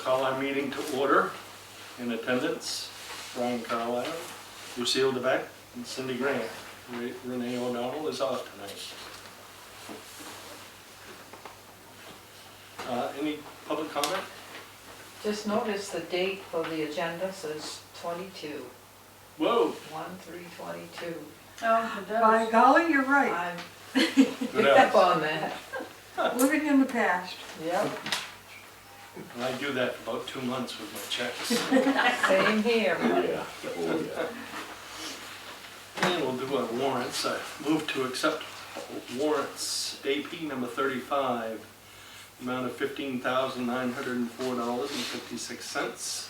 call our meeting to order. In attendance, Brian Carlisle, Lucille DeBeck, and Cindy Grant. Renee O'Donnell is off tonight. Any public comment? Just noticed the date for the agenda says 22. Whoa! 1/3/22. Oh, it By does. golly, you're right. I Good picked up heavens. on that. Living in the past. Yep, And I do that for about 2 months with my checks. same here. And we'll do our warrants. I move to accept warrants AP number 35, amount of $15,904.56.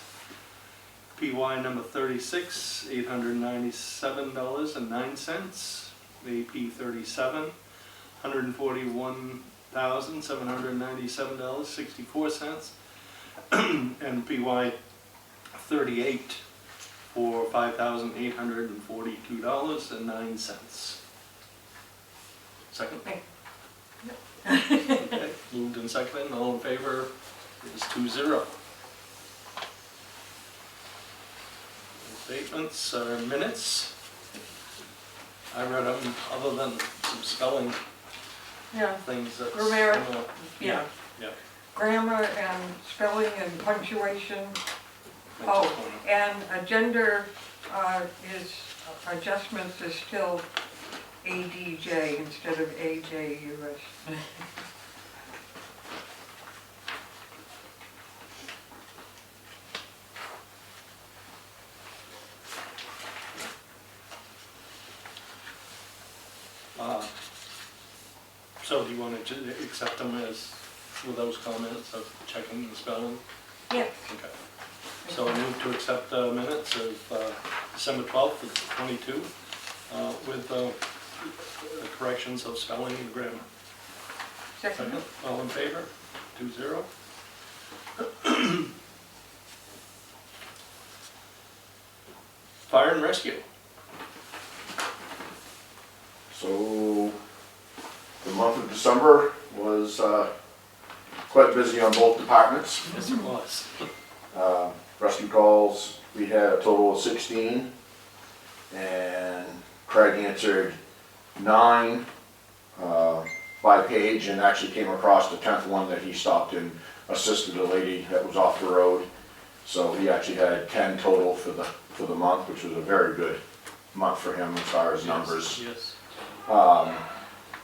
PY number 36, $897.09. AP 37, $141,797.64. And PY 38 for $5,842.09. Second? Okay, moved and seconded, all in favor is 2-0. Statements or minutes. I read them, other than some spelling Yeah, things that. Grammar. yeah. Yeah. Grammar and spelling and punctuation. That's Oh, fine. and agenda adjustments is still ADJ instead of AJUS. So do you want to accept them as, with those comments of checking the spelling? Yeah. Okay. So I move to accept the minutes of December 12th of 22 with corrections of spelling and grammar. Second. Second, all in favor? 2-0. Fire and rescue. So the month of December was quite busy on both departments. Yes, it was. Rescue calls, we had a total of 16, and Craig answered 9 by page, and actually came across the 10th one that he stopped and assisted a lady that was off the road. So he actually had 10 total for the month, which was a very good month for him as far as numbers. Yes.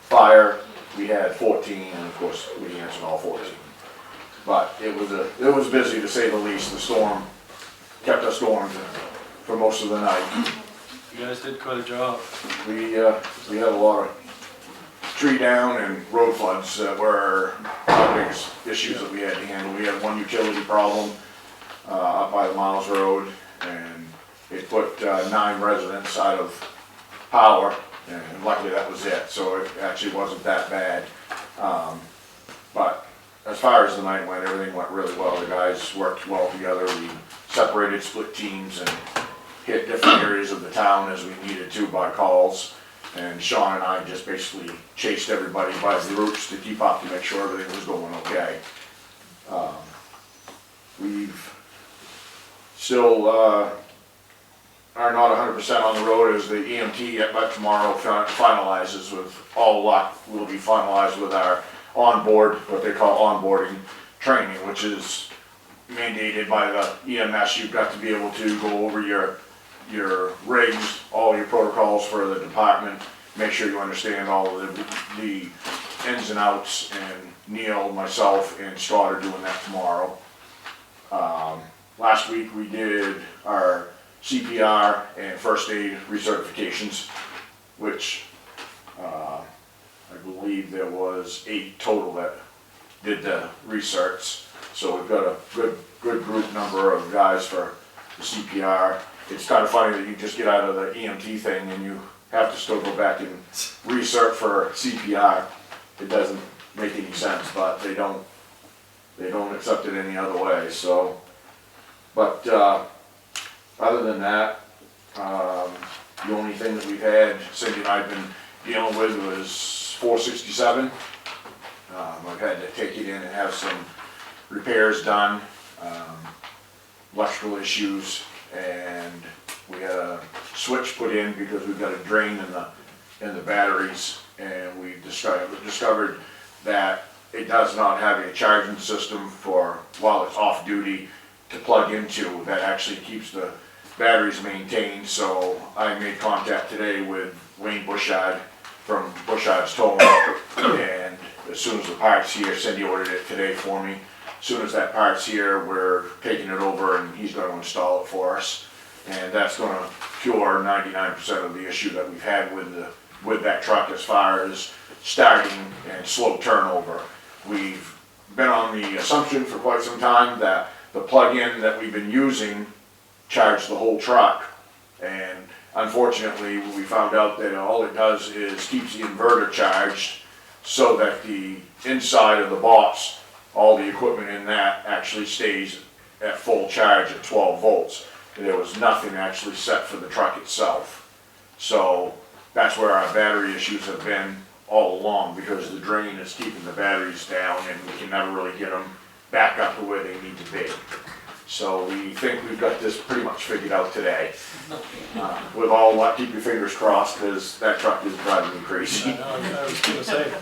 Fire, we had 14, and of course, we answered all 14. But it was busy, to say the least. The storm kept us going for most of the night. You guys did quite a job. We had a lot of tree down and road floods that were our biggest issues that we had to handle. We had one utility problem up by the Miles Road, and it put 9 residents out of power, and luckily that was it, so it actually wasn't that bad. But as far as the night went, everything went really well. The guys worked well together. We separated, split teams, and hit different areas of the town as we needed to by calls. And Sean and I just basically chased everybody by the routes to keep up to make sure everything was going okay. We've still are not 100% on the road as the EMT, but tomorrow finalizes with all luck. We'll be finalized with our onboard, what they call onboarding training, which is mandated by the EMS. You've got to be able to go over your rigs, all your protocols for the department, make sure you understand all of the ins and outs, and Neil, myself, and Scott are doing that tomorrow. Last week we did our CPR and first aid recertifications, which I believe there was 8 total that did the recerts. So we've got a good group number of guys for the CPR. It's kind of funny that you just get out of the EMT thing and you have to still go back and recert for CPR. It doesn't make any sense, but they don't accept it any other way. So, but other than that, the only thing that we've had, Cindy and I've been dealing with, was 467. I've had to take it in and have some repairs done. electrical issues, and we had a switch put in because we've got a drain in the batteries, and we discovered that it does not have a charging system for, while it's off duty, to plug into that actually keeps the batteries maintained. So I made contact today with Wayne Bushard from Bushard's Towing, and as soon as the part's here, Cindy ordered it today for me. As soon as that part's here, we're taking it over and he's going to install it for us. And that's going to cure 99% of the issue that we've had with that truck as far as starting and slow turnover. We've been on the assumption for quite some time that the plug-in that we've been using charged the whole truck. And unfortunately, we found out that all it does is keeps the inverter charged so that the inside of the box, all the equipment in that actually stays at full charge at 12 volts. There was nothing actually set for the truck itself. So that's where our battery issues have been all along, because the drain is keeping the batteries down and we can never really get them back up to where they need to be. So we think we've got this pretty much figured out today. With all luck, keep your fingers crossed, because that truck is driving me crazy. I was gonna say,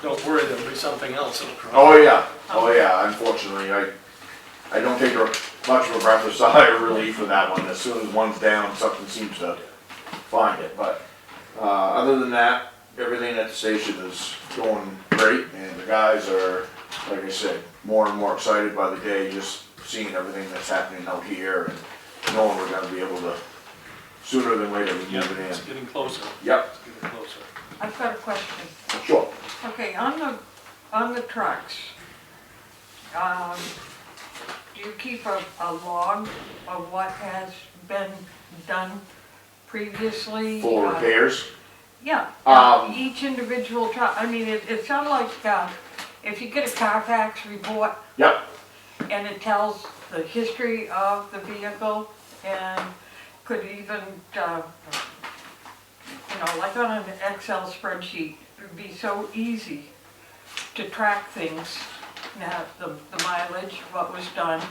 don't worry, there'll be something else that'll cross. Oh yeah, unfortunately, I don't take much of a breath of sigh of relief for that one. As soon as one's down, something seems to find it, but other than that, everything at the station is going great, and the guys are, like I said, more and more excited by the day, just seeing everything that's happening out here and knowing we're gonna be able to, sooner than later, we Yep, move it it's in. getting closer. Yep, It's getting closer. I've got a question. sure. Okay, on the trucks, do you keep a log of what has been done previously? Full repairs. Yeah, each individual truck, I mean, it's sort of like, if you get a Carfax report Yep, and it tells the history of the vehicle, and could even, like on an Excel spreadsheet, it would be so easy to track things, the mileage, what was done,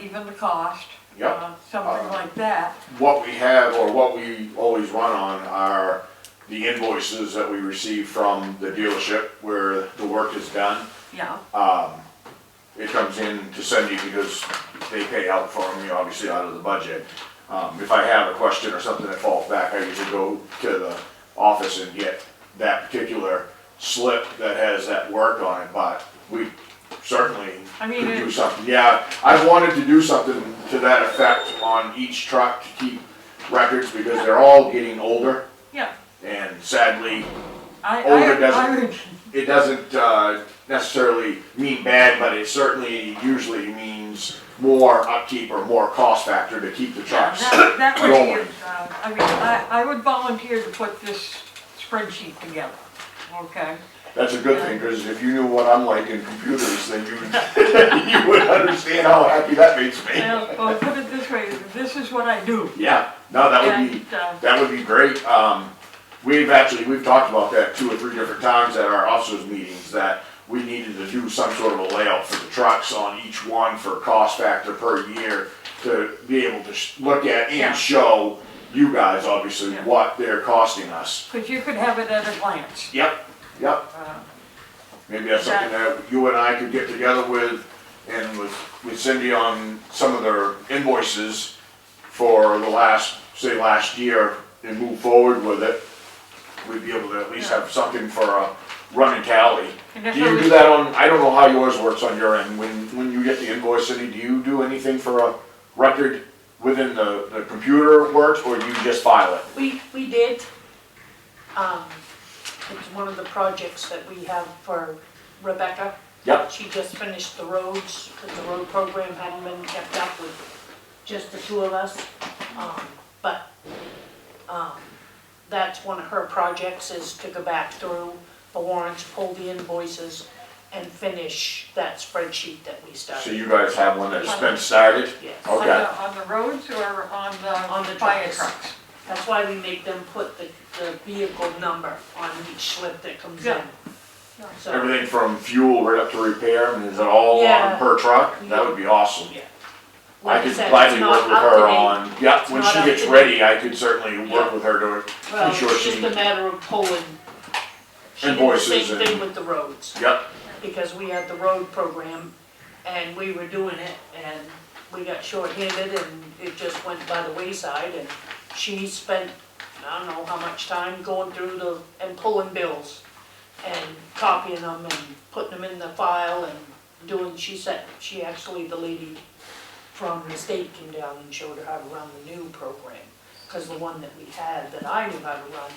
even the cost. Yep. Something like that. what we have, or what we always run on, are the invoices that we receive from the dealership where the work is done. Yeah, It comes in to Cindy because they pay out for me, obviously out of the budget. If I have a question or something that falls back, I usually go to the office and get that particular slip that has that work on it, but we certainly I mean, could do something. Yeah, I wanted to do something to that effect on each truck to keep records, because they're all getting older, yeah. and sadly, I doesn't, it doesn't necessarily mean bad, but it certainly usually means more upkeep or more cost factor to keep the trucks that would going. be, I mean, I would volunteer to put this spreadsheet together, okay? That's a good thing, because if you knew what I'm like in computers, then you you would understand how happy that makes me. Well, put it this way, this is what I do. Yeah, no, that would be great. We've talked about that 2 or 3 different times at our officers' meetings, that we needed to do some sort of a layout for the trucks on each one for cost factor per year, to be able to look at Yeah. and show you guys, obviously, Yeah. what they're costing us. Because you could have it at a glance. Yep. Maybe that's something that you and I could get together with, and with Cindy on some of their invoices for the last year, and move forward with it. We'd be able to at least have something for a running tally. And Do if you it do was- that on, I don't know how yours works on your end, when you get the invoice, Cindy, do you do anything for a record within the computer works, or do you just file it? We did. It's one of the projects that we have for Rebecca. Yep. She just finished the roads, because the road program hadn't been kept up with just the 2 of us. But that's one of her projects, is to go back through the warrants, pull the invoices, and finish that spreadsheet that we So started. you guys have one that's been started? Yes. Okay. On the roads or on the the fire trucks. trucks? That's why we make them put the vehicle number on each slip that comes in. Yeah. So, Everything from fuel right up to repair, I mean, is it all Yeah. on per truck? That would be awesome. yeah. I Like I could said, gladly it's work not with up to her date. on, yeah, It's when not she up gets to ready, I could certainly work Yeah. with her to, Well, sure it's she- just a matter of pulling. She did the Invoices same and- thing with the roads, yep, because we had the road program and we were doing it and we got shorthanded and it just went by the wayside and she spent, I don't know how much time going through and pulling bills and copying them and putting them in the file and doing, she actually, the lady from the state came down and showed her how to run the new program. Cause the one that we had, that I knew how to run,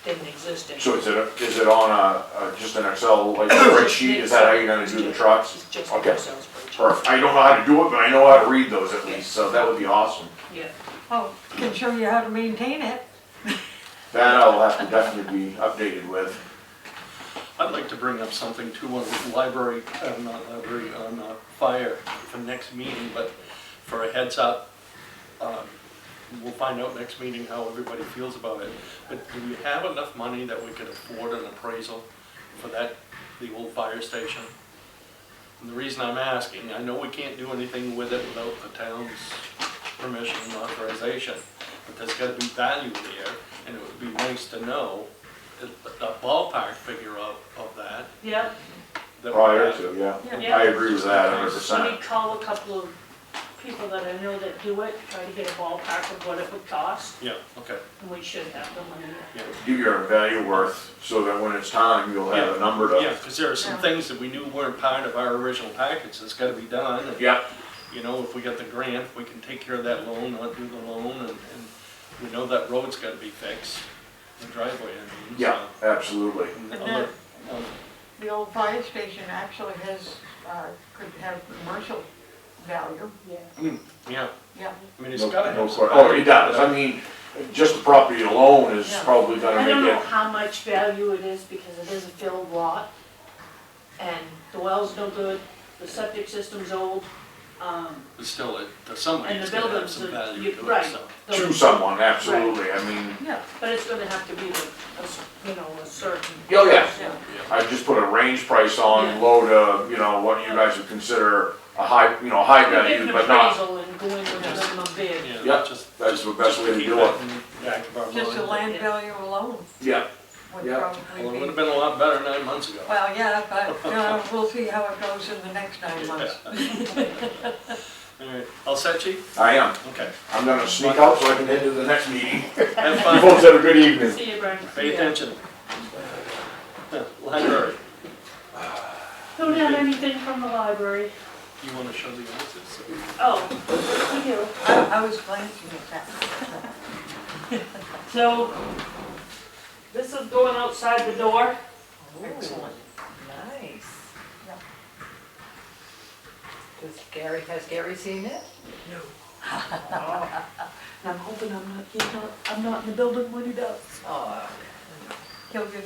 didn't exist anymore. so is it on just an Excel like spreadsheet, is that how you're gonna do the trucks? It's just Okay. an Excel spreadsheet. Perfect, I don't know how to do it, but I know how to read those at least, so that would be awesome. Yeah. Oh, can show you how to maintain it. That I'll have to definitely be updated with. I'd like to bring up something too on library, not library, on fire for next meeting, but for a heads up. We'll find out next meeting how everybody feels about it. But do we have enough money that we could afford an appraisal for the old fire station? And the reason I'm asking, I know we can't do anything with it without the town's permission and authorization, but there's gotta be value there, and it would be nice to know a ballpark figure of that. Yep, that we Prior have. to, yeah, Yeah. I agree with that 100%. let me call a couple of people that I know that do it, try to get a ballpark of what it would cost, Yeah, okay, and we should have the money. yeah. Give your value worth, so that when it's time, you'll have a number to. Yeah, because there are some things that we knew weren't part of our original package that's gotta be done. And, Yeah, you know, if we get the grant, we can take care of that loan, not do the loan, and we know that road's gotta be fixed, the driveway, I mean. yeah, absolutely. So, and And other- The old fire station actually has, could have commercial value. Yeah. Yeah, Yeah. I mean, it's No- gotta no have. que- Oh, it does, I mean, just the property alone is Yeah. probably gonna I don't make know it, how much value it is because it is a filled lot. And the well's no good, the septic system's old, But still, somebody's and the gonna have buildings, some are- value to it, right. so. to someone, absolutely, I mean, Yeah. But it's gonna have to be a certain. oh, yeah. Yeah. I just put a range price on Yeah. low to, you know, what you guys would consider a high, high Give value, an but not, appraisal and go in with a minimum bid. Yeah, Yeah, just. that's the best way to keep do that it. in the back of our Just the mind. land Yeah. value alone yeah, would Yeah. Well, it probably would be. have been a lot better 9 months ago. Well, yeah, but we'll see how it goes in the next 9 months. All right, all set, chief? I am. Okay. I'm gonna sneak out so I can head to the next meeting. Have You fun, folks have a good evening. See you, Brian. pay attention. Library, Don't have anything from the library. you wanna show the answers? Oh, we do. I was glancing at that. So, this is going outside the door. Excellent. Nice. Yep. Has Gary seen it? No. Oh, I'm hoping I'm not in the building when he does. oh, He'll be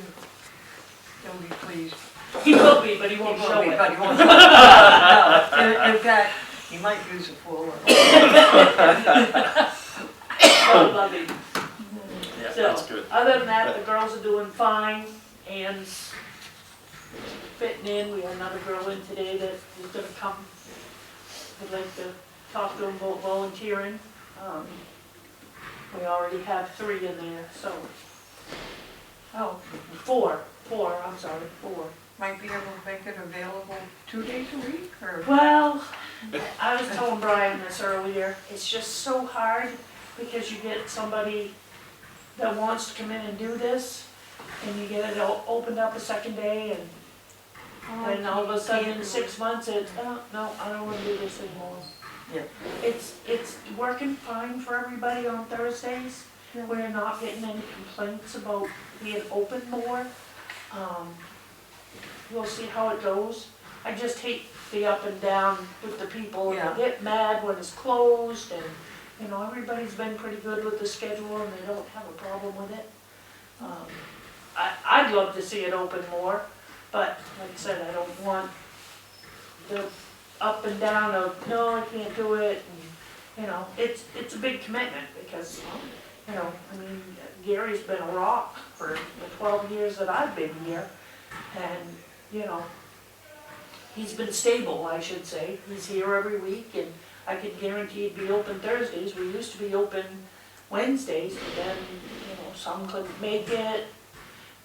pleased. He will be, but he won't He show won't be, it. but he won't. No, in fact, he might use a full. I love him. Yeah, So, that's good. other than that, the girls are doing fine. Ann's fitting in. We had another girl in today that is gonna come. I'd like to talk to them about volunteering. We already have 3 in there, so, Oh, 4, I'm sorry, 4. might be able to make it available 2 days a week, or? Well, I was telling Brian this earlier, it's just so hard because you get somebody that wants to come in and do this, and you get it opened up a second day, and then all of a sudden in 6 months, it's, oh, no, I don't wanna do this anymore. Yeah. It's working fine for everybody on Thursdays. Yeah. We're not getting any complaints about being open more. We'll see how it goes. I just hate the up and down with the people, Yeah. and they get mad when it's closed, and, you know, everybody's been pretty good with the schedule, and they don't have a problem with it. I'd love to see it open more, but like I said, I don't want the up and down of, no, I can't do it, and, you know, it's a big commitment, because, you know, I mean, Gary's been a rock for the 12 years that I've been here, and you know, he's been stable, I should say. He's here every week, and I could guarantee he'd be open Thursdays. We used to be open Wednesdays, but then, you know, some couldn't make it,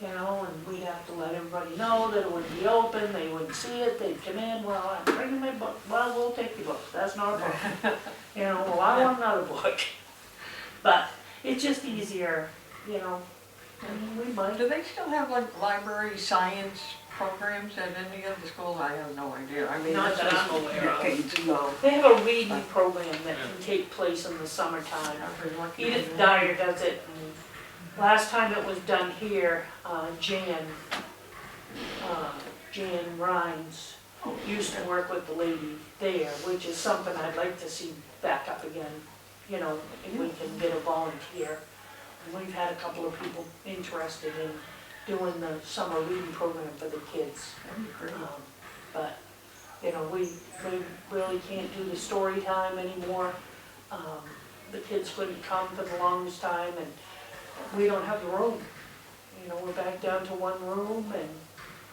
you know, and we'd have to let everybody know that it wouldn't be open, they wouldn't see it, they'd come in, well, I'm bringing my book, well, we'll take your book, that's not a problem. You know, well, I want another book. But it's just easier, you know, and we might. Do they still have like library science programs at any of the schools? I have no idea. I mean, Not that's that just I'm aware of. decades ago. They have a reading program that can take place in the summertime. I've been lucky Edith to- Dyer does it, and last time it was done here, Jan Rhines used to work with the lady there, which is something I'd like to see back up again, you know, if we can get a volunteer. And we've had a couple of people interested in doing the summer reading program for the kids. That'd be great. But, you know, we really can't do the story time anymore. The kids couldn't come for the longest time, and we don't have the room. You know, we're back down to one room, and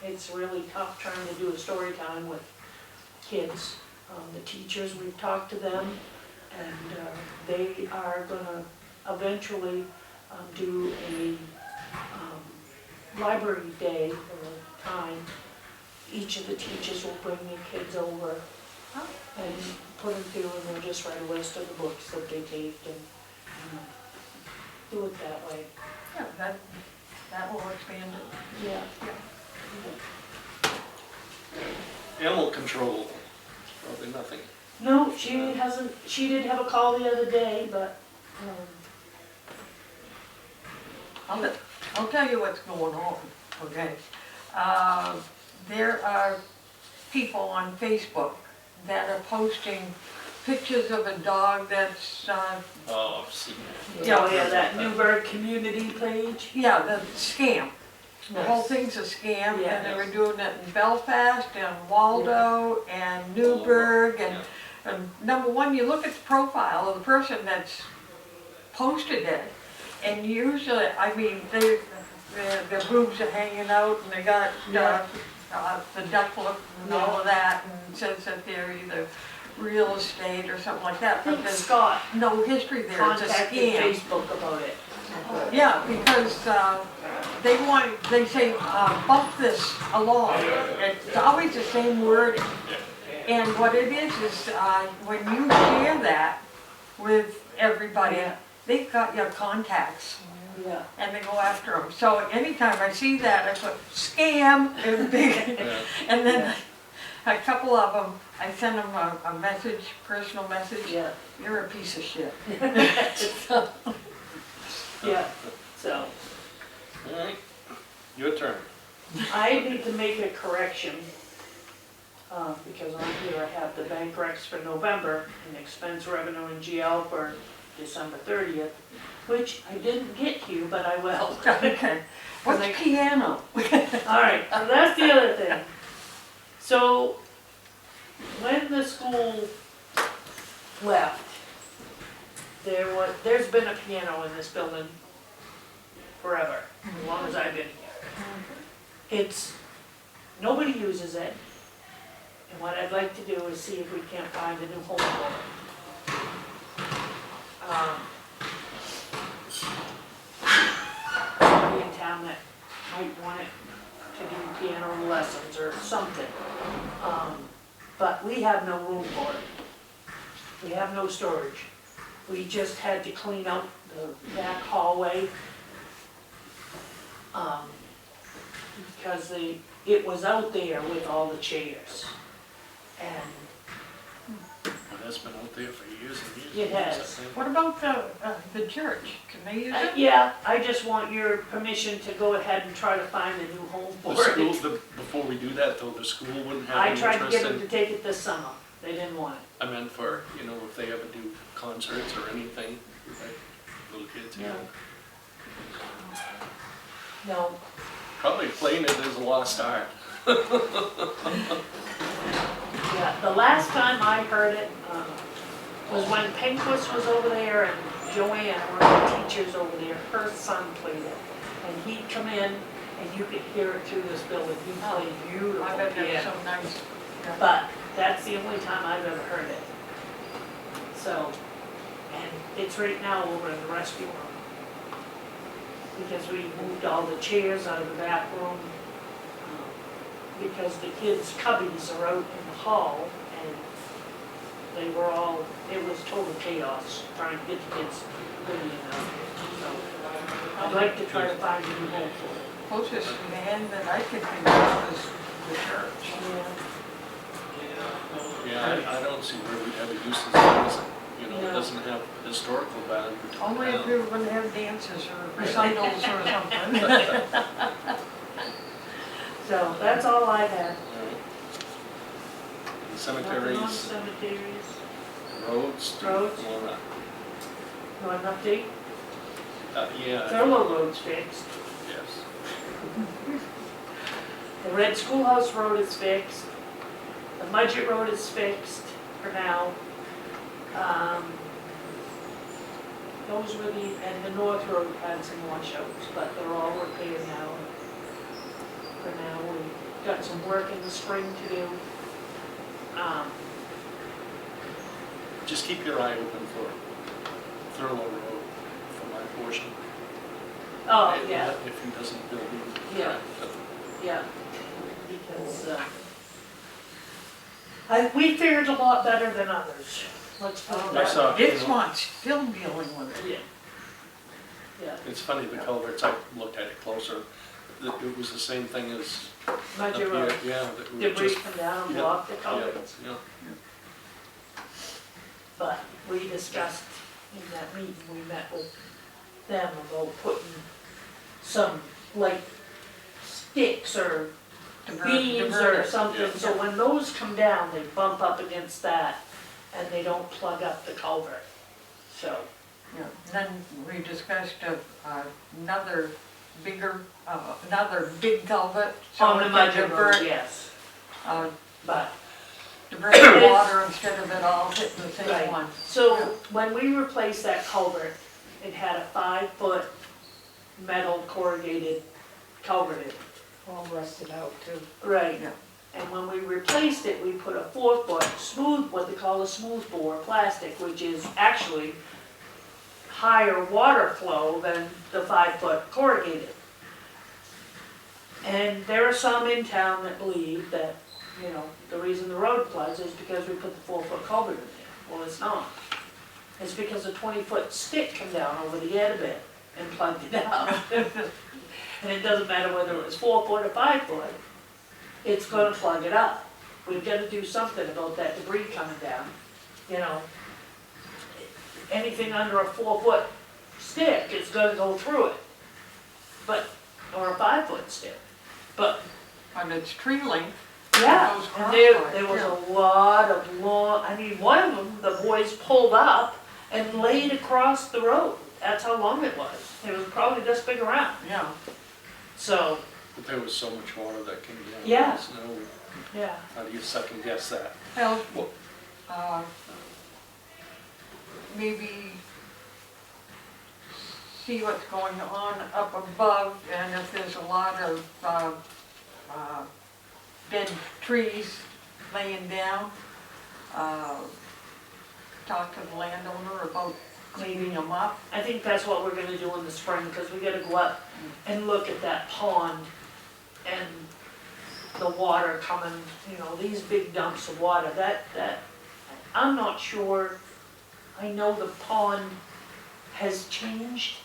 it's really tough trying to do a story time with kids. The teachers, we've talked to them, and they are gonna eventually do a library day or time. Each of the teachers will bring their kids over and put them through, and they'll just write a list of the books that they take and do it that way. Yeah, that will expand it. Yeah. Animal control, probably nothing. No, she did have a call the other day, but, I'll tell you what's going on, okay? There are people on Facebook that are posting pictures of a dog that's, Oh, I've seen that. yeah, that Newburgh community page. yeah, the scam. The whole Yes. thing's a scam, Yeah. and they were doing it in Belfast and Waldo and Newburgh, and number one, you look at the profile of the person that's posted it, and usually, I mean, their boobs are hanging out, and they got, the duck look and all of that, and says that they're either real estate or something like that, I but think there's Scott no history there, it's a contacted scam. Facebook about it. Yeah, because they say, bump this along. It's always the same wording. And what it is when you share that with everybody, Yeah. they've got your contacts Yeah. and they go after them. So anytime I see that, I put scam in big, Yeah. and then a couple of them, I send them a message, personal message. Yeah. You're a piece of shit. Yeah, so. All right, your turn. I need to make a correction, because on here I have the bank recs for November and expense revenue and GL for December 30th, which I didn't get to, but I will. Okay. What's piano? All right, so that's the other thing. So, when the school left, there's been a piano in this building forever, as long as I've been here. Nobody uses it, and what I'd like to do is see if we can't find a new home for it. Somebody in town that might want it to do piano lessons or something. But we have no room for it. We have no storage. We just had to clean out the back hallway. Because it was out there with all the chairs. And Well, that's been out there for years and years. It has. I think. What about the church? Can they use it? yeah, I just want your permission to go ahead and try to find a new home The for school, it. before we do that though, the school wouldn't have I any tried to get interest them in, to take it this summer. They didn't want it. I meant for, you know, if they ever do concerts or anything, like little kids, you know. No, Probably playing it is a lost art. yeah, the last time I heard it, was when Penquist was over there and Joanne, one of the teachers over there, her son played it. And he'd come in and you could hear it through this building, he played beautiful I bet that's piano. so nice. Yeah. But that's the only time I've ever heard it. So, and it's right now over in the rescue room. Because we moved all the chairs out of the back room. Because the kids' cubbies are out in the hall and they were all, it was total chaos trying to get the kids ready enough. So, I'd like to try to find a new home for them. Closest man that I could think of is the church. Yeah, I don't see where we'd have a use of this, you know, it No. doesn't have historical value. Only if we were gonna have dances or recitals or something. So, that's all I have. The Nothing on cemeteries, cemeteries. roads. Roads. Well, You want an update? yeah, Thurlow Road's fixed. yes. The Red Schoolhouse Road is fixed. The Mudgett Road is fixed for now. Those were the, and the North Road had some washouts, but they're all repaired now. For now, we've got some work in the spring to do. Just keep your eye open for Thurlow Road for my portion. Oh, yeah, If he doesn't build it. Yeah. yeah. Because, we fared a lot better than others. Let's put it I that saw- way. This one's still dealing with it. Yeah. Yeah, It's funny, the culverts, I looked at it closer, it was the same thing as up Mudgett here, Road. yeah. that we Debris just- come down and yeah, block the yeah, culverts. yeah. But we discussed in that meeting, we met with them about putting some, like, sticks or beams or Divert. something, Yeah. so when those come down, they bump up against that and they don't plug up the culvert, so. Yeah. Then we discussed another big culvert. so On the we can Mudgett Road, divert, yes, uh, but, divert the water instead of it all hitting the same Right. one. so when we replaced that culvert, it had a 5-foot metal corrugated culvert in it. All rusted out too. Right. Yeah. And when we replaced it, we put a 4-foot smooth, what they call a smooth bore plastic, which is actually higher water flow than the 5-foot corrugated. And there are some in town that believe that, you know, the reason the road floods is because we put the 4-foot culvert in there. Well, it's not. It's because a 20-foot stick came down over the end of it and plugged it out. And it doesn't matter whether it was 4 foot or 5 foot, it's gonna plug it up. We've gotta do something about that debris coming down, you know. Anything under a 4-foot stick is gonna go through it. But, or a 5-foot stick. But, And it's tree length. yeah, Goes and there crosswise, was yeah. a lot of long, I mean, one of them, the boys pulled up and laid across the road. That's how long it was. It was probably this big around, Yeah. so, But there was so much water that came down. Yeah. There's no, yeah. how do you second guess that? Well, Well- maybe see what's going on up above, and if there's a lot of dead trees laying down, talk to the landowner about cleaning them up. I think that's what we're gonna do in the spring, because we gotta go up and look at that pond and the water coming, you know, these big dumps of water, I'm not sure. I know the pond has changed,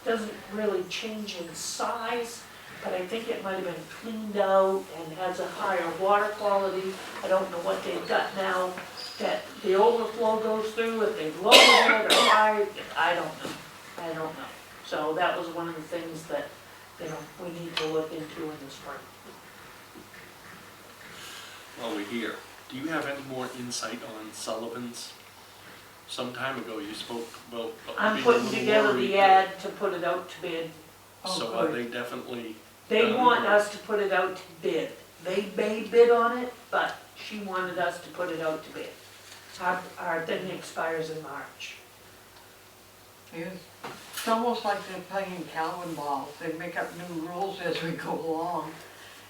doesn't really change in size, but I think it might have been cleaned out and has a higher water quality. I don't know what they've got now, that the overflow goes through, if they've lowered it or higher, I don't know. So that was one of the things that, you know, we need to look into in the spring. While we're here, do you have any more insight on Sullivan's? Some time ago, you spoke about. I'm being a putting little together worried the that- ad to put it out to bid. So Oh, are good. they definitely? They done, want or- us to put it out to bid. They may bid on it, but she wanted us to put it out to bid. Our thing expires in March. Yes. It's almost like they're playing Calvin balls, they make up new rules as we go along.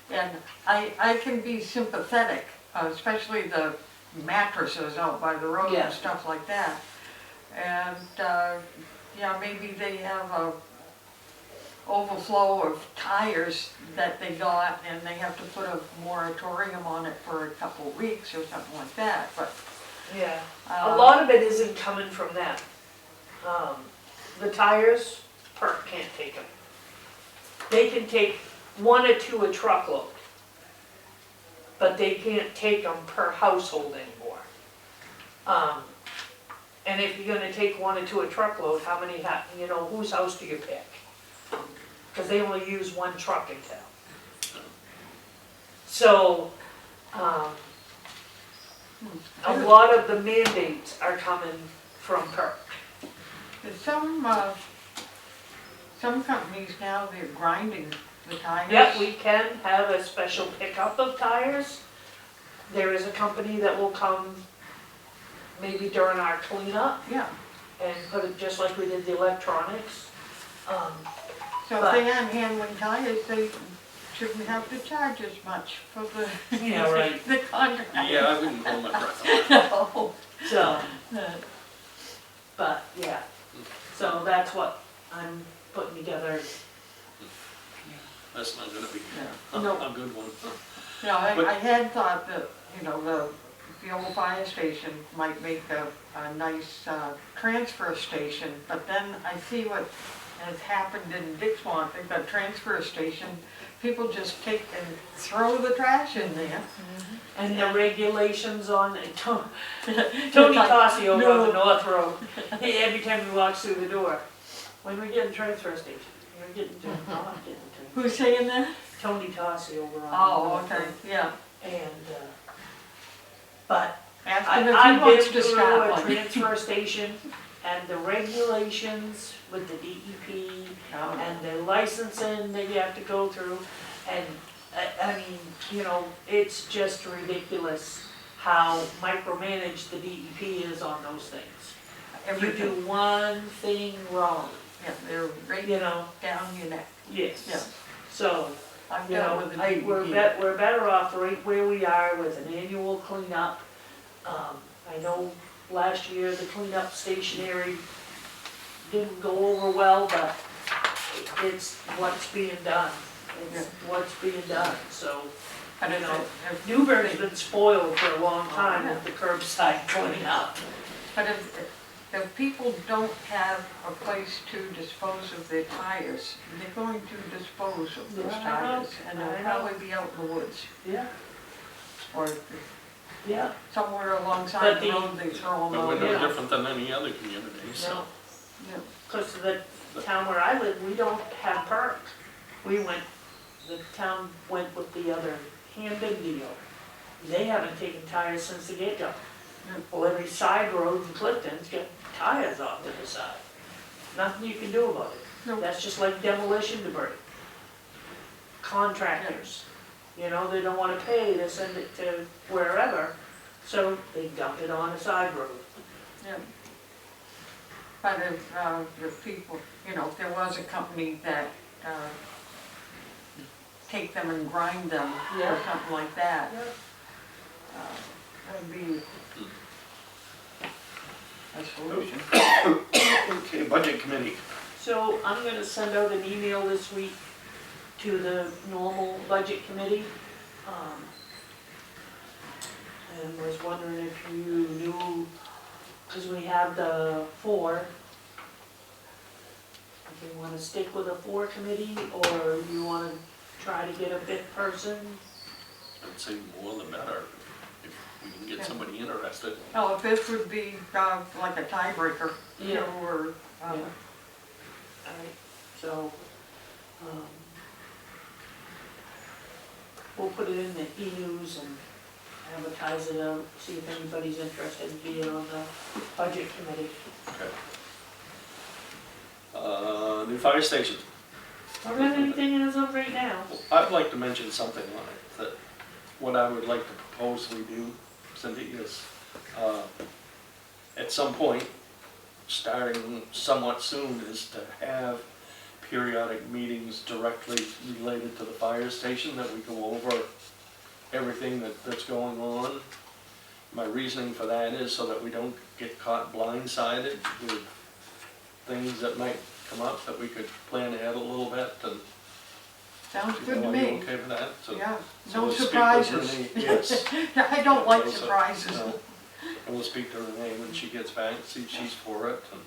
And I can be sympathetic, especially the mattresses out by the road Yeah. and stuff like that. And, yeah, maybe they have a overflow of tires that they got and they have to put a moratorium on it for a couple of weeks or something like that, but. Yeah, a lot of it isn't coming from them. The tires, PERC can't take them. They can take 1 or 2 a truckload, but they can't take them per household anymore. And if you're gonna take 1 or 2 a truckload, how many whose house do you pick? Because they only use 1 truck in town. So, a lot of the mandates are coming from PERC. There's some companies now, they're grinding the tires. Yep, we can have a special pickup of tires. There is a company that will come maybe during our cleanup Yeah, and put it just like we did the electronics. so if they aren't handling tires, they shouldn't have to charge as much for the, Yeah, right. the contract. Yeah, I wouldn't hold my breath on that. No. So, but yeah, so that's what I'm putting together. That's not gonna be No. a good one. No, But- I had thought that, the old fire station might make a nice transfer station, but then I see what has happened in Dixmont. They've got transfer station, people just take and throw the trash in there. And the regulations on it, Tony Like, Tossi over on the no. North Road, every time he walks through the door, when we get in transfer station, you're getting to, not getting to. Who's saying that? Tony Tossi over on. Oh, North okay, Road. yeah. And, but Ask him if he I've wants been to through start a one. transfer station and the regulations with the DEP Oh. and the licensing that you have to go through. And, I mean, it's just ridiculous how micromanaged the DEP is on those things. If you do Everything, one thing wrong, yeah, they're right down your neck. yes. Yeah. So, I've dealt with the DEP. we're better off right where we are with an annual cleanup. I know last year the cleanup stationery didn't go over well, but it's what's being done. It's what's being done, so, And you if know, it- Newburgh's been spoiled for a long time Oh, yeah. with the curbside cleanup. But if people don't have a place to dispose of their tires, they're going to dispose of those Yeah, I know. tires, and I they'll know. probably be out in the woods, Yeah, or yeah, somewhere But alongside the the- road, they throw them But we're out. no Yeah. different than any other community, so. no. Yeah. Because the town where I live, we don't have PERC. The town went with the other Hamden deal. They haven't taken tires since the get-go. Yeah. Well, every side road in Clifton's got tires off to the side. Nothing you can do about it. No. That's just like demolition debris. Contractors, they don't wanna pay to send it to wherever, so they dump it on a side road. Yeah. But if people, if there was a company that, take them and grind them, or Yeah. something like that, that'd be a solution. Okay, budget committee. So I'm gonna send out an email this week to the normal budget committee. And was wondering if you knew, cause we have the 4. If you wanna stick with a 4 committee, or you wanna try to get a 5th person. I'd say more the better, if we can Yeah. get somebody interested. Oh, if this would be, like a tiebreaker, Yeah. or, Alright, so, we'll put it in the e-news and advertise it out, see if anybody's interested in being on the budget committee. Okay. New fire station. Don't have anything as of right now. I'd like to mention something on it, that what I would like to propose we do, Cindy, is, at some point, starting somewhat soon, is to have periodic meetings directly related to the fire station, that we go over everything that's going on. My reasoning for that is so that we don't get caught blindsided with things that might come up, that we could plan ahead a little bit. And Sounds good to are you me. okay with that? So- Yeah, so no we'll speak with surprises. Renee. Yes. I don't like So- surprises. no. And we'll speak to Renee when she gets back, see if she's for it. And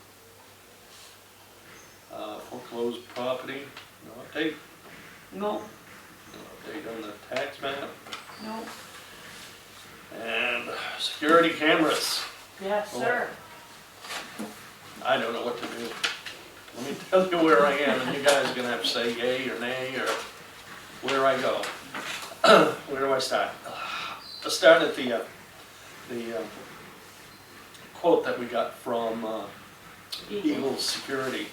foreclosed property, no update. No, No update on the tax map. no, And security cameras. yes, sir. I don't know what to do. Let me tell you where I am, and you guys are gonna have to say yay or nay, or where I go. Where do I start? Let's start at the quote that we got from Eagle Security.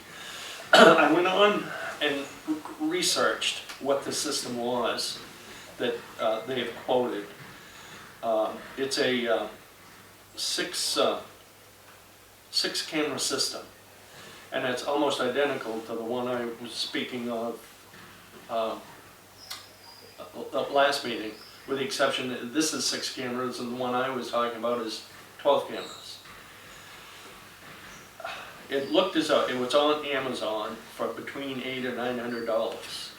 I went on and researched what the system was that they have quoted. It's a six camera system, and it's almost identical to the one I was speaking of the last meeting, with the exception that this is 6 cameras and the one I was talking about is 12 cameras. It looked as though it was on Amazon for between $800 or $900.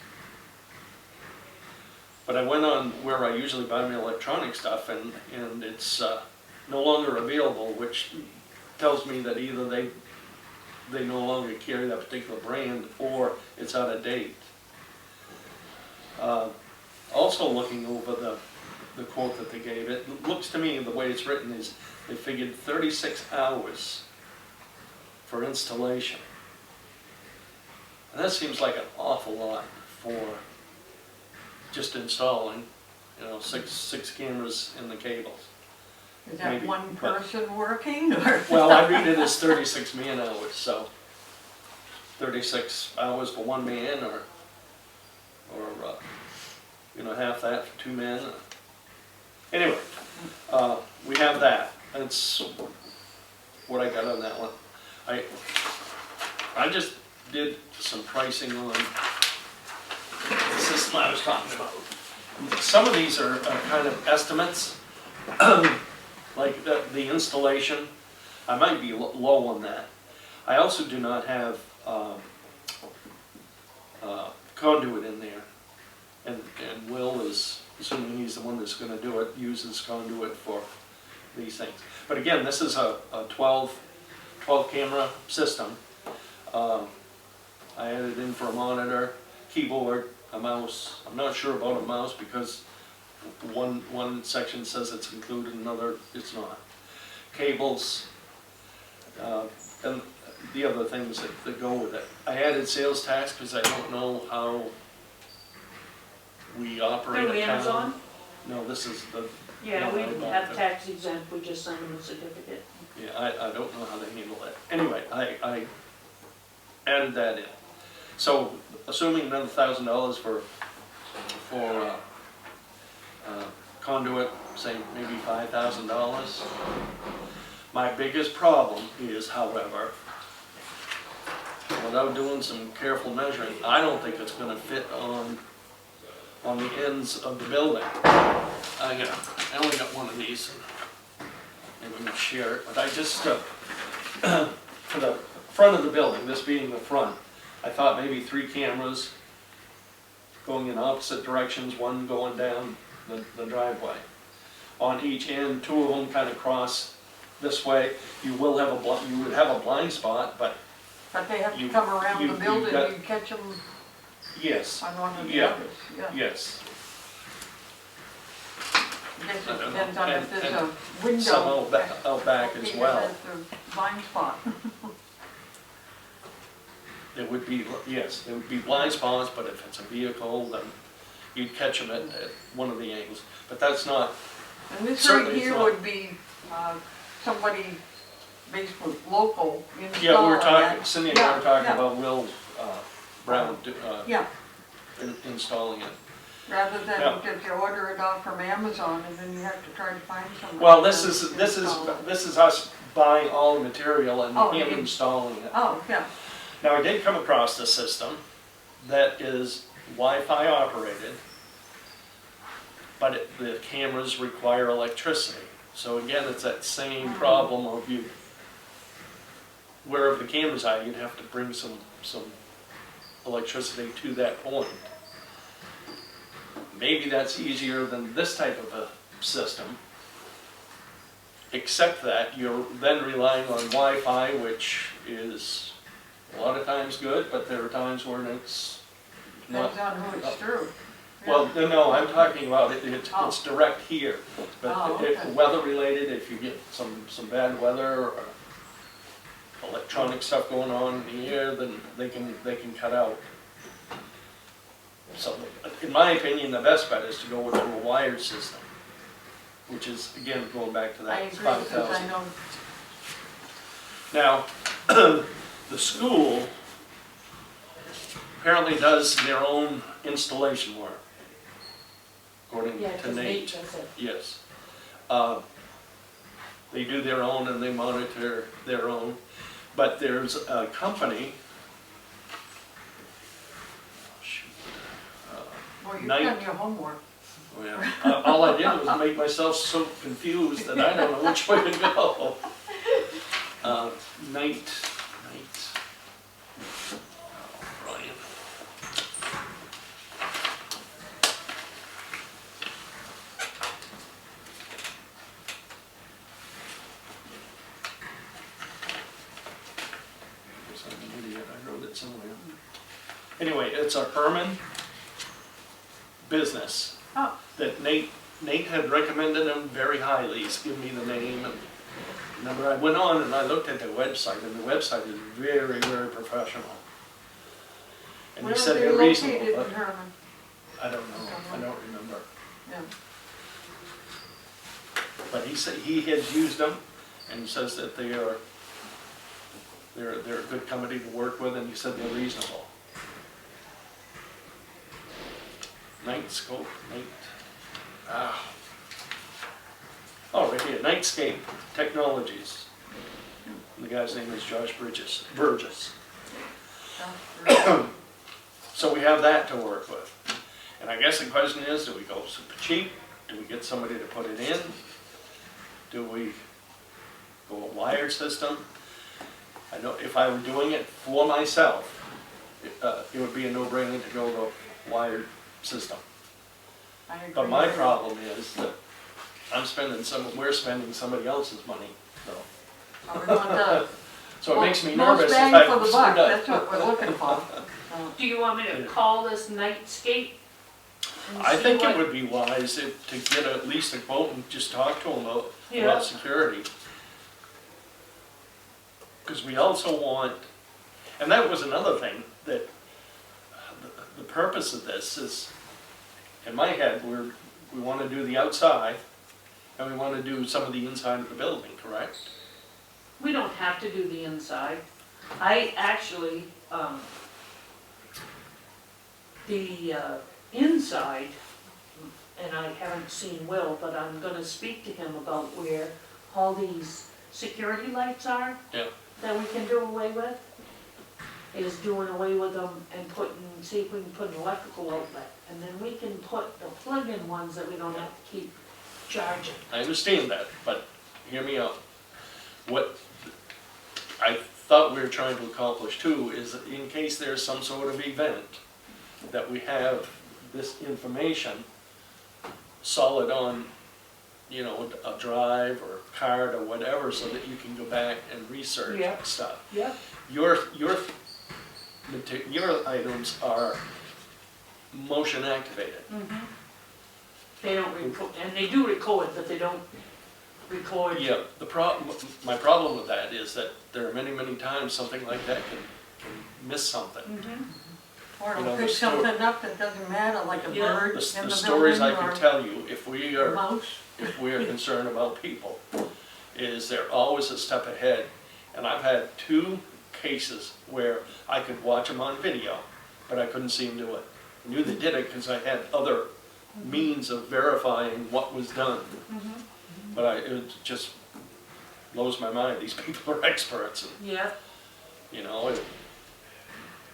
But I went on where I usually buy my electronic stuff, and it's no longer available, which tells me that either they no longer carry that particular brand, or it's out of date. Also looking over the quote that they gave, it looks to me, the way it's written is, they figured 36 hours for installation. And that seems like an awful lot for just installing, six cameras in the cables. Is that Maybe, one but- person working, or? Well, I read it as 36 man hours, so 36 hours for one man, or half that for 2 men. Anyway, we have that. That's what I got on that one. I just did some pricing on the system I was talking about. Some of these are kind of estimates, like the installation. I might be low on that. I also do not have conduit in there, and Will is, assuming he's the one that's going to do it, uses conduit for these things. But again, this is a 12 camera system. I added in for a monitor, keyboard, a mouse. I'm not sure about a mouse because one section says it's included, another it's not. Cables, and the other things that go with it. I added sales tax because I don't know how we operate Through a town. Amazon? No, this is the, Yeah, No, we I don't have know. tax exempt, we just send them a certificate. yeah, I don't know how they handle it. Anyway, I added that in. So, assuming another $1,000 for conduit, say maybe $5,000. My biggest problem is, however, without doing some careful measuring, I don't think it's going to fit on the ends of the building. I only got one of these. Maybe I'm gonna share it, but I just for the front of the building, this being the front, I thought maybe 3 cameras going in opposite directions, one going down the driveway. On each end, 2 of them kind of cross this way. You would have a blind spot, but But they have to You- come around you- the you've building, got- you catch them yes, on one of the Yeah. others, yeah. yes. I guess I it don't depends know. on if there's a Some window. out back as located well. as the blind spot. There would be, yes, there would be blind spots, but if it's a vehicle, then you'd catch them at one of the angles. But that's not, And this right Certainly it's here not. would be somebody basically local installing yeah, we were talking, that. Cindy and I were talking Yeah, about Will Brown yeah, installing it. rather than Yeah. if you order it off from Amazon and then you have to try to find someone. Well, to this is install it. us buying all the material and Oh, him you- installing it. Oh, yeah. Now, I did come across a system that is Wi-Fi operated, but the cameras require electricity. So again, it's that same problem of you, wherever the cameras are, you'd have to bring some electricity to that point. Maybe that's easier than this type of a system, except that you're then relying on Wi-Fi, which is a lot of times good, but there are times when it's not. Depends on who it's through. Well, no, I'm talking about Oh. it's direct here, but Oh, if okay. weather related, if you get some bad weather or electronic stuff going on in the air, then they can cut out. So, in my opinion, the best bet is to go with a wired system, which is, again, going back to I that agree, because I 5,000. know, Now, the school apparently does their own installation work, according Yeah, to 'cause Nate Nate. does it. Yes. They do their own and they monitor their own, but there's a company. Oh, shoot. well, you've Night- done your homework. Oh, yeah. All I did was make myself so confused that I don't know which way to go. Night. Oh, Brian. Guess I'm an idiot, I wrote it somewhere. Anyway, it's a Herman business Oh, that Nate had recommended him very highly. He's given me the name, and remember I went on and I looked at their website, and the website is very, very professional. And where he are said they they're located reasonable, in but Herman? I don't know, I don't remember. Yeah. But he said he had used them, and says that they're a good company to work with, and he said they're reasonable. Nightscope, oh, right here, Nightscape Technologies. The guy's name is Josh Burgess. Oh, So we have that to work with. And I guess the question is, do we go super cheap? Do we get somebody to put it in? Do we go a wired system? I know if I were doing it for myself, it would be a no-brainer to go the wired system. I agree. But my problem is that we're spending somebody else's money, so. We want the So it makes me most nervous if bang I for the buck, screwed up. that's what we're looking for. Do you want me to call this Nightscape? and I see think what- it would be wise to get at least a quote and just talk to them Yeah. about security. Because we also want, and that was another thing, that the purpose of this is, in my head, we want to do the outside, and we want to do some of the inside of the building, correct? We don't have to do the inside. I actually, the inside, and I haven't seen Will, but I'm gonna speak to him about where all these security lights are. Yeah. That we can do away with, is doing away with them and see if we can put an electrical outlet. And then we can put the plug-in ones that we don't have to keep charging. I understand that, but hear me out. What I thought we were trying to accomplish too is that in case there's some sort of event, that we have this information solid on, you know, a drive or a card or whatever, so that you can go back and research Yeah. stuff. Yep. Your items are motion activated. They don't record, and they do record, but they don't record. Yeah, my problem with that is that there are many, many times something like that can miss something. Or You know, it'll the pick sto- something up that doesn't matter, like a Yeah. bird The in the stories I building can or tell you, if we a are mouse. concerned about people, is they're always a step ahead. And I've had 2 cases where I could watch them on video, but I couldn't see them do it. I knew they did it because I had other means of verifying what was done. But it was just blows my mind, these people are experts, and, Yeah, you know,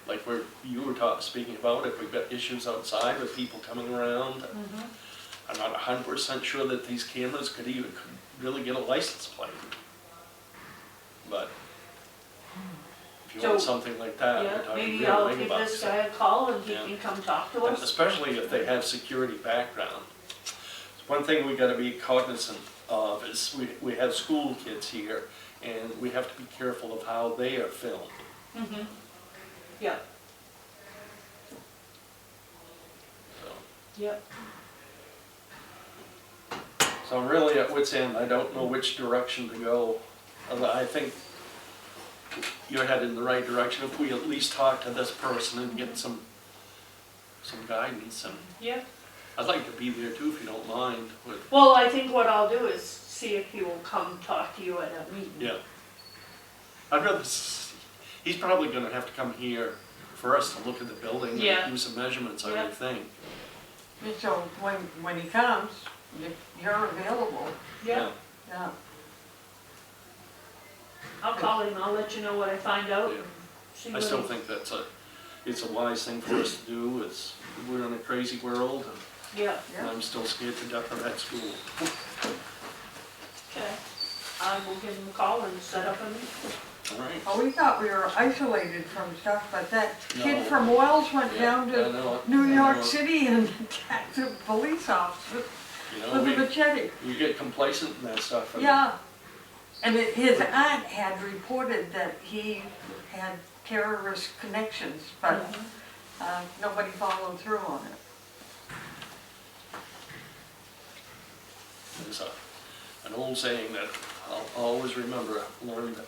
like you were speaking about, if we've got issues outside with people coming around, I'm not 100% sure that these cameras could really get a license plate. But if you want So, something like that, we're yeah, talking maybe real I'll big give bucks. this guy a call and he Yeah. can come talk to And us. especially if they have security background. One thing we gotta be cognizant of is we have school kids here, and we have to be careful of how they are filmed. Yeah, So, yep, so I'm really at wit's end, I don't know which direction to go. I think you're headed in the right direction if we at least talk to this person and get some guidance. And yep. I'd like to be there too, if you don't mind. With, Well, I think what I'll do is see if he will come talk to you at a meeting. yeah. I'd rather, he's probably gonna have to come here for us to look at the building Yeah. and do some measurements, I Yeah. would think. So when he comes, you're available, Yeah, yeah. I'll call him, I'll let you know what I find out Yeah. and see I what still he... think it's a wise thing for us to do. We're in a crazy world, Yeah, and I'm still scared to death of that school. okay. I will give him a call and set up a meeting. All right. Well, we thought we were isolated from stuff, but that kid No. from Wells went Yeah, down I to know. New I York know. City and attacked a police officer You with know, a machete. we get complacent in that stuff. And Yeah, and his aunt had reported that he had terrorist connections, but nobody followed through on it. There's an old saying that I'll always remember, learn that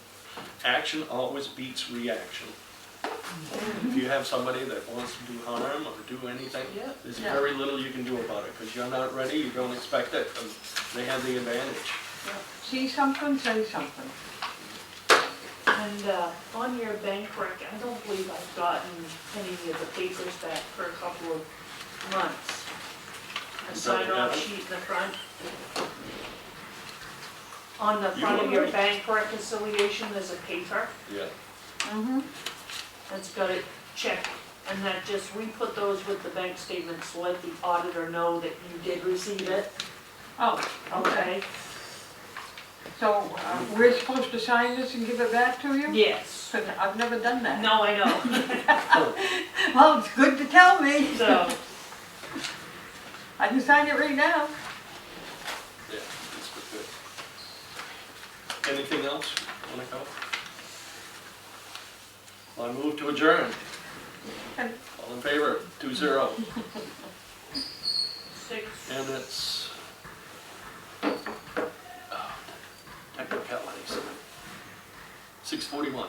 action always beats reaction. If you have somebody that wants to do harm or do anything, Yeah. there's Yeah. very little you can do about it, because you're not ready, you don't expect it, and they have the advantage. See something, say something. And on your bank rec, I don't believe I've gotten any of the papers back for a couple of months. A You probably sign-off haven't. sheet in the front. On the You front of will. your bank reconciliation, there's a paper Yeah. that's got it checked. And that just, we put those with the bank statements, to let the auditor know that you did receive it, Oh, okay? So we're supposed to sign this and give it back to you? Yes. 'Cause I've never done that. No, I know. Well, it's good to tell me. So, I can sign it right now. Yeah, it's good. Anything else you wanna cover? Well, I move to adjourn. All in favor, 2-0. 6. And it's, technicalities, 6:41.